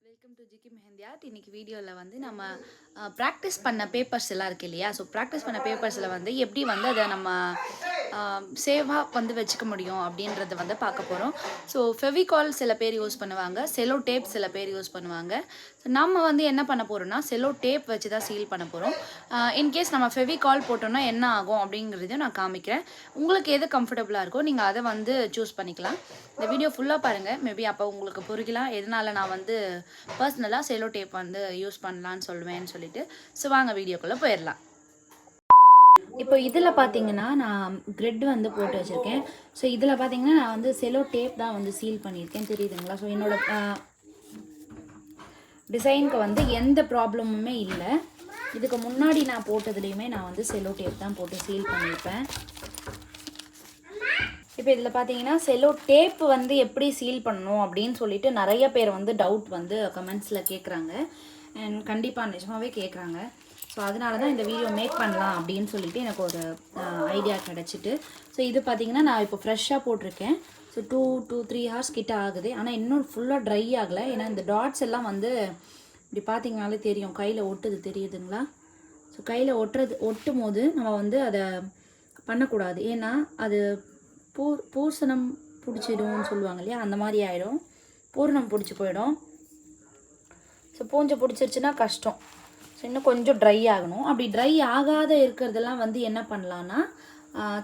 Welcome to ஜிகி மெஹந்தியாட். இன்னைக்கு வீடியோவில் வந்து நம்ம ப்ராக்டிஸ் பண்ண பேப்பர்ஸ் எல்லாம் இருக்கு இல்லையா? ஸோ ப்ராக்டிஸ் பண்ண பேப்பர்ஸில் வந்து எப்படி வந்து அதை நம்ம சேவாக வந்து வச்சுக்க முடியும் அப்படின்றத வந்து பார்க்க போகிறோம். ஸோ ஃபெவிகால் சில பேர் யூஸ் பண்ணுவாங்க, செலோ டேப் சில பேர் யூஸ் பண்ணுவாங்க. ஸோ நம்ம வந்து என்ன பண்ண போகிறோம்னா செலோ டேப் வச்சு தான் சீல் பண்ண போகிறோம். இன்கேஸ் நம்ம ஃபெவிகால் போட்டோம்னா என்ன ஆகும் அப்படிங்கிறதையும் நான் காமிக்கிறேன். உங்களுக்கு எது கம்ஃபர்டபுளாக இருக்கோ நீங்கள் அதை வந்து சூஸ் பண்ணிக்கலாம். இந்த வீடியோ ஃபுல்லாக பாருங்கள், மேபி அப்போ உங்களுக்கு புரியலாம் எதனால் நான் வந்து பர்சனலாக செலோ டேப் வந்து யூஸ் பண்ணலான்னு சொல்லுவேன்னு சொல்லிட்டு. ஸோ வாங்க வீடியோக்குள்ளே போயிடலாம். இப்போ இதில் பார்த்தீங்கன்னா நான் கிரிட் வந்து போட்டு வச்சுருக்கேன். ஸோ இதில் பார்த்தீங்கன்னா நான் வந்து செலோ டேப் தான் வந்து சீல் பண்ணியிருக்கேன், தெரியுதுங்களா? ஸோ என்னோட டிசைனுக்கு வந்து எந்த ப்ராப்ளமுமே இல்லை. இதுக்கு முன்னாடி நான் போட்டதுலேயுமே நான் வந்து செலோ டேப் தான் போட்டு சீல் பண்ணியிருப்பேன். இப்போ இதில் பார்த்தீங்கன்னா செலோ டேப் வந்து எப்படி சீல் பண்ணணும் அப்படின்னு சொல்லிட்டு நிறைய பேர் வந்து டவுட் வந்து கமெண்ட்ஸில் கேட்குறாங்க. அண்ட் கண்டிப்பாக நிஜமாகவே கேட்குறாங்க. ஸோ அதனால தான் இந்த வீடியோ மேக் பண்ணலாம் அப்படின்னு சொல்லிட்டு எனக்கு ஒரு ஐடியா கிடச்சிட்டு. ஸோ இது பார்த்தீங்கன்னா நான் இப்போ ஃப்ரெஷ்ஷாக போட்டிருக்கேன். ஸோ 2-3 ஹவர்ஸ் கிட்ட ஆகுது. ஆனால் இன்னும் ஃபுல்லாக ட்ரை ஆகலை. ஏன்னா இந்த டாட்ஸ் எல்லாம் வந்து இப்படி பார்த்தீங்கனாலே தெரியும், கையில் ஒட்டுது, தெரியுதுங்களா? ஸோ கையில் ஒட்டும் போது நம்ம வந்து அதை பண்ணக்கூடாது. ஏன்னா அது பூசணம் பிடிச்சிடும்னு சொல்லுவாங்க இல்லையா, அந்த மாதிரி ஆகிடும். பூர்ணம் பிடிச்சி போயிடும். ஸோ பூஞ்சை பிடிச்சிருச்சுன்னா கஷ்டம். ஸோ இன்னும் கொஞ்சம் ட்ரை ஆகணும். அப்படி ட்ரை ஆகாத இருக்கிறதெல்லாம் வந்து என்ன பண்ணலான்னா,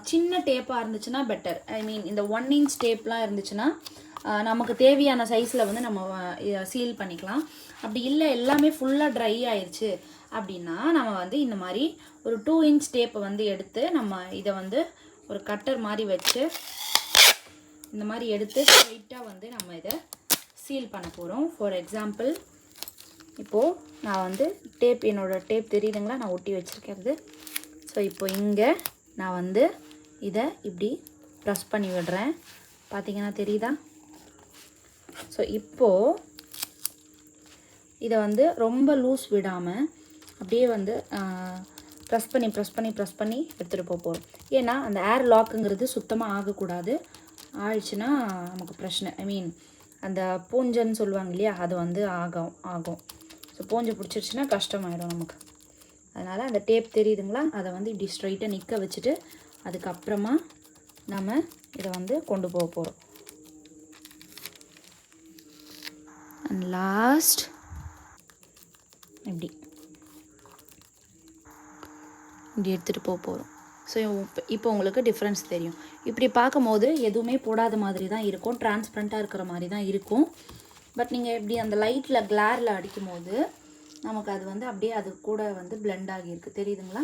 சின்ன டேப்பாக இருந்துச்சுன்னா பெட்டர். ஐ மீன் இந்த 1 inch டேப்லாம் இருந்துச்சுன்னா நமக்கு தேவையான சைஸில் வந்து நம்ம சீல் பண்ணிக்கலாம். அப்படி இல்லை எல்லாமே ஃபுல்லாக ட்ரை ஆயிடுச்சு அப்படின்னா நம்ம வந்து இந்த மாதிரி ஒரு 2 inch டேப்பை வந்து எடுத்து நம்ம இதை வந்து ஒரு கட்டர் மாதிரி வச்சு இந்த மாதிரி எடுத்து ஸ்ட்ரைட்டாக வந்து நம்ம இதை சீல் பண்ண போகிறோம். ஃபார் எக்ஸாம்பிள் இப்போது நான் வந்து என்னோடய டேப் தெரியுதுங்களா, நான் ஒட்டி வச்சுருக்கிறது. ஸோ இப்போ இங்கே நான் வந்து இதை இப்படி ப்ரெஸ் பண்ணி விடுறேன். பார்த்தீங்கன்னா தெரியுதா? ஸோ இப்போது இதை வந்து ரொம்ப லூஸ் விடாமல் அப்படியே வந்து ப்ரெஸ் பண்ணி எடுத்துகிட்டு போகிறோம். ஏன்னா அந்த ஏர் லாக்குங்கிறது சுத்தமாக ஆகக்கூடாது. ஆயிடுச்சுன்னா நமக்கு பிரச்சனை. ஐ மீன் அந்த பூஞ்சன்னு சொல்லுவாங்க இல்லையா, அது வந்து ஆகும். ஸோ பூஞ்சை பிடிச்சிருச்சுன்னா கஷ்டமாயிடும் நமக்கு. அதனால் அந்த டேப் தெரியுதுங்களா, அதை வந்து இப்படி ஸ்ட்ரைட்டாக நிற்க வச்சுட்டு அதுக்கப்புறமா நம்ம இதை வந்து கொண்டு போக போகிறோம். அண்ட் லாஸ்ட் இப்படி எடுத்துகிட்டு போகிறோம். ஸோ இப்போ உங்களுக்கு டிஃப்ரென்ஸ் தெரியும். இப்படி பார்க்கும்போது எதுவுமே போடாத மாதிரி தான் இருக்கும், டிரான்ஸ்பரண்ட்டாக இருக்கிற மாதிரி தான் இருக்கும். பட் நீங்கள் எப்படி அந்த லைட்டில் கிளாரில் அடிக்கும் போது நமக்கு அது வந்து அப்படியே அது கூட வந்து பிளெண்ட் ஆகியிருக்கு, தெரியுதுங்களா?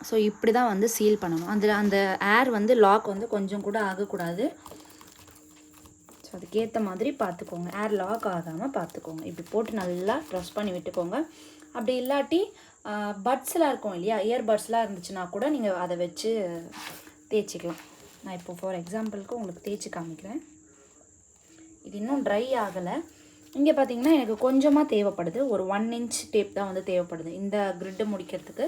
ஸோ இப்படி தான் வந்து சீல் பண்ணணும். அந்த ஏர் வந்து லாக் வந்து கொஞ்சம் கூட ஆகக்கூடாது. ஸோ அதுக்கேற்ற மாதிரி பார்த்துக்கோங்க, ஏர் லாக் ஆகாமல் பார்த்துக்கோங்க. இப்படி போட்டு நல்லா ப்ரெஸ் பண்ணி விட்டுக்கோங்க. அப்படி இல்லாட்டி பட்ஸ்லாம் இருக்கும் இல்லையா, இயர் பட்ஸ்லாம் இருந்துச்சுன்னா கூட நீங்கள் அதை வச்சு தேய்ச்சிக்கலாம். நான் இப்போ ஃபார் எக்ஸாம்பிளுக்கு உங்களுக்கு தேய்ச்சி காமிக்கிறேன். இது இன்னும் ட்ரை ஆகலை. இங்கே பார்த்தீங்கன்னா எனக்கு கொஞ்சமாக தேவைப்படுது, ஒரு 1 inch டேப் தான் வந்து தேவைப்படுது இந்த கிரிட்டு முடிக்கிறதுக்கு.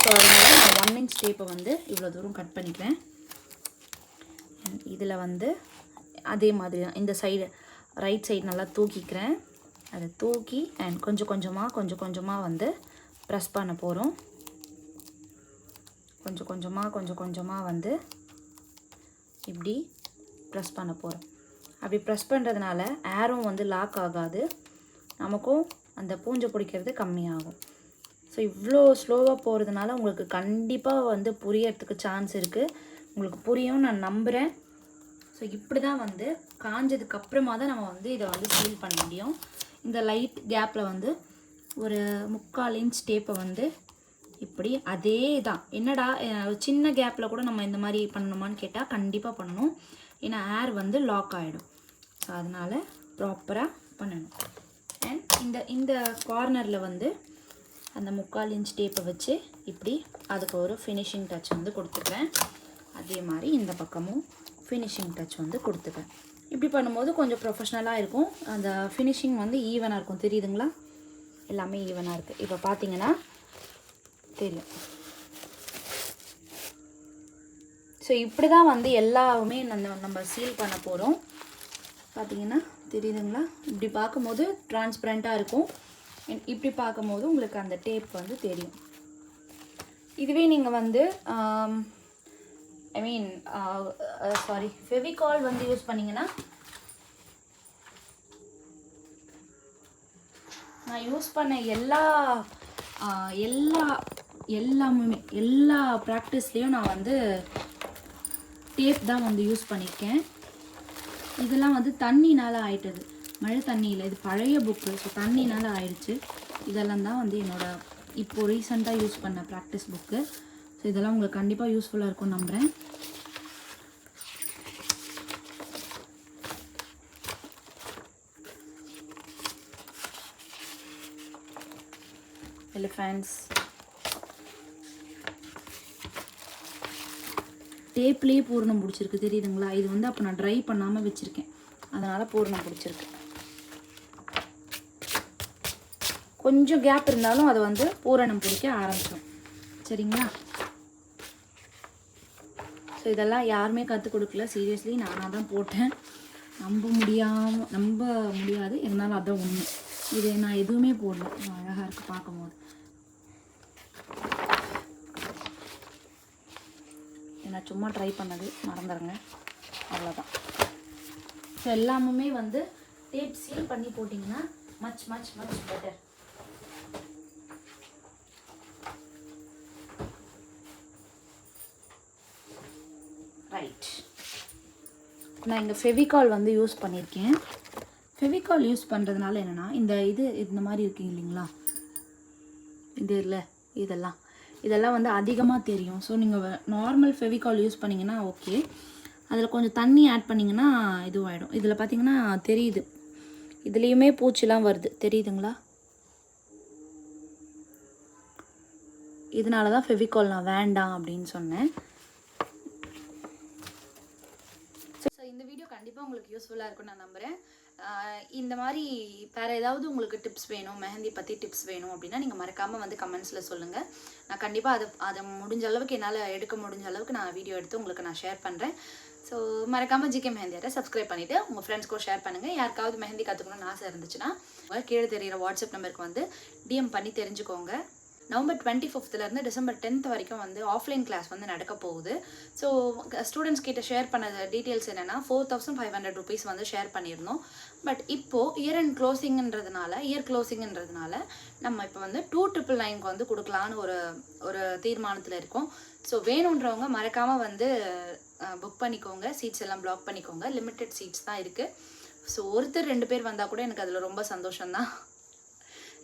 ஸோ அதனால் நான் 1 inch டேப்பை வந்து இவ்வளோ தூரம் கட் பண்ணிக்கிறேன். இதில் வந்து அதே மாதிரி தான் இந்த சைடு ரைட் சைடு நல்லா தூக்கிக்கிறேன். அதை தூக்கி அண்ட் கொஞ்சம் கொஞ்சமாக வந்து ப்ரெஸ் பண்ண போகிறோம். கொஞ்சம் கொஞ்சமாக வந்து இப்படி ப்ரெஸ் பண்ண போகிறோம். அப்படி ப்ரெஸ் பண்ணுறதுனால ஏரும் வந்து லாக் ஆகாது, நமக்கும் அந்த பூஞ்சை பிடிக்கிறது கம்மியாகும். ஸோ இவ்வளோ ஸ்லோவாக போகிறதுனால உங்களுக்கு கண்டிப்பாக வந்து புரியறதுக்கு சான்ஸ் இருக்குது. உங்களுக்கு புரியும் நான் நம்புகிறேன். ஸோ இப்படி தான் வந்து காஞ்சதுக்கப்புறமா தான் நம்ம வந்து இதை வந்து சீல் பண்ண முடியும். இந்த லைட் கேப்பில் வந்து ஒரு 3/4 inch டேப்பை வந்து இப்படி அதே தான். என்னடா சின்ன கேப்பில் கூட நம்ம இந்த மாதிரி பண்ணணுமான்னு கேட்டால் கண்டிப்பாக பண்ணணும். ஏன்னா ஏர் வந்து லாக் ஆகிடும். ஸோ அதனால் ப்ராப்பராக பண்ணணும். அண்ட் இந்த கார்னரில் வந்து அந்த 3/4 inch டேப்பை வச்சு இப்படி அதுக்கு ஒரு ஃபினிஷிங் டச் வந்து கொடுத்துக்கிறேன். அதே மாதிரி இந்த பக்கமும் ஃபினிஷிங் டச் வந்து கொடுத்துக்கிறேன். இப்படி பண்ணும்போது கொஞ்சம் ப்ரொஃபஷ்னலாக இருக்கும். அந்த ஃபினிஷிங் வந்து ஈவனாக இருக்கும், தெரியுதுங்களா? எல்லாமே ஈவனாக இருக்குது. இப்போ பார்த்தீங்கன்னா தெரியும். ஸோ ஸோ இப்படி தான் வந்து எல்லாமே நம்ம சீல் பண்ண போகிறோம். பார்த்தீங்கன்னா தெரியுதுங்களா? இப்படி பார்க்கும்போது டிரான்ஸ்பரண்ட்டாக இருக்கும். இப்படி பார்க்கும்போது உங்களுக்கு அந்த டேப் வந்து தெரியும். இதுவே நீங்கள் வந்து ஃபெவிகால் வந்து யூஸ் பண்ணிங்கன்னா, நான் யூஸ் பண்ண எல்லா ப்ராக்டிஸ்லேயும் நான் வந்து டேப் தான் வந்து யூஸ் பண்ணியிருக்கேன். இதெல்லாம் வந்து தண்ணினால் ஆயிட்டது, மழை தண்ணியில். இது பழைய புக்கு, ஸோ தண்ணினால் ஆயிடுச்சு. இதெல்லாம் தான் வந்து இப்போது ரீசெண்டாக யூஸ் பண்ண ப்ராக்டிஸ் புக்கு. ஸோ இதெல்லாம் உங்களுக்கு கண்டிப்பாக யூஸ்ஃபுல்லாக இருக்கும்னு நம்புகிறேன். எலிஃபண்ட்ஸ் டேப்லேயே பூரணம் பிடிச்சிருக்கு, தெரியுதுங்களா? இது வந்து அப்போ நான் ட்ரை பண்ணாமல் வச்சுருக்கேன், அதனால் பூரணம் பிடிச்சிருக்கு. கொஞ்சம் கேப் இருந்தாலும் அது வந்து பூரணம் பிடிக்க ஆரம்பிக்கும். சரிங்களா? ஸோ இதெல்லாம் யாருமே கற்றுக் கொடுக்கல, சீரியஸ்லி நானாக தான் போட்டேன். நம்ப முடியாது, இருந்தாலும் அதான் உண்மை. இது நான் எதுவுமே போடல, அழகாக இருக்குது பார்க்கும்போது. நான் சும்மா ட்ரை பண்ணது, மறந்துடுங்க, அவ்வளோதான். ஸோ எல்லாமே வந்து டேப் சீல் பண்ணி போட்டிங்கன்னா much much much better. Right, நான் இங்கே ஃபெவிகால் வந்து யூஸ் பண்ணியிருக்கேன். ஃபெவிகால் யூஸ் பண்ணுறதுனால என்னென்னா, இந்த மாதிரி இருக்குது இல்லைங்களா, இது இல்லை, இதெல்லாம் வந்து அதிகமாக தெரியும். ஸோ நீங்கள் நார்மல் ஃபெவிகால் யூஸ் பண்ணிங்கன்னா ஓகே, அதில் கொஞ்சம் தண்ணி ஆட் பண்ணிங்கன்னா இதுவாகிடும். இதில் பார்த்தீங்கன்னா தெரியுது, இதுலேயுமே பூச்சிலாம் வருது, தெரியுதுங்களா? இதனால தான் ஃபெவிகால் நான் வேண்டாம் அப்படின்னு சொன்னேன். ஸோ இந்த வீடியோ கண்டிப்பாக உங்களுக்கு யூஸ்ஃபுல்லாக இருக்கும்னு நான் நம்புகிறேன். இந்த மாதிரி வேறு ஏதாவது உங்களுக்கு டிப்ஸ் வேணும், மெஹந்தி பற்றி டிப்ஸ் வேணும் அப்படின்னா நீங்கள் மறக்காமல் வந்து கமெண்ட்ஸில் சொல்லுங்கள். நான் கண்டிப்பாக அதை முடிஞ்ச அளவுக்கு, என்னால் எடுக்க முடிஞ்ச அளவுக்கு நான் வீடியோ எடுத்து உங்களுக்கு நான் ஷேர் பண்ணுறேன். ஸோ மறக்காமல் ஜிகே மெஹந்தி ஆர்ட்டை சப்ஸ்கிரைப் பண்ணிவிட்டு உங்கள் ஃப்ரெண்ட்ஸ்க்கும் ஷேர் பண்ணுங்கள். யாருக்காவது மெஹந்தி கற்றுக்கணும்னு ஆசை இருந்துச்சுன்னா கீழே தெரிகிற வாட்ஸ்அப் நம்பருக்கு வந்து டிஎம் பண்ணி தெரிஞ்சுக்கோங்க. நவம்பர் 25லேருந்து டிசம்பர் 10th வரைக்கும் வந்து ஆஃப்லைன் கிளாஸ் வந்து நடக்க போகுது. ஸோ ஸ்டூடெண்ட்ஸ் கிட்ட ஷேர் பண்ண டீட்டெயில்ஸ் என்னென்னா 4500 rupees வந்து ஷேர் பண்ணியிருந்தோம். பட் இப்போது இயர் க்ளோசிங்ன்றதுனால நம்ம இப்போ வந்து 2999 வந்து கொடுக்கலான்னு ஒரு தீர்மானத்தில் இருக்கோம். ஸோ வேணுன்றவங்க மறக்காமல் வந்து புக் பண்ணிக்கோங்க. சீட்ஸ் எல்லாம் பிளாக் பண்ணிக்கோங்க, லிமிட்டட் சீட்ஸ் தான் இருக்குது. ஸோ ஒருத்தர் 2 பேர் வந்தால் கூட எனக்கு அதில் ரொம்ப சந்தோஷம்தான்.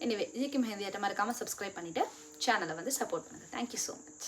எனிவே ஜிகே மெஹந்தி ஆர்ட்டை மறக்காமல் சப்ஸ்கிரைப் பண்ணிவிட்டு சேனலை வந்து சப்போர்ட் பண்ணுங்கள். Thank you so much.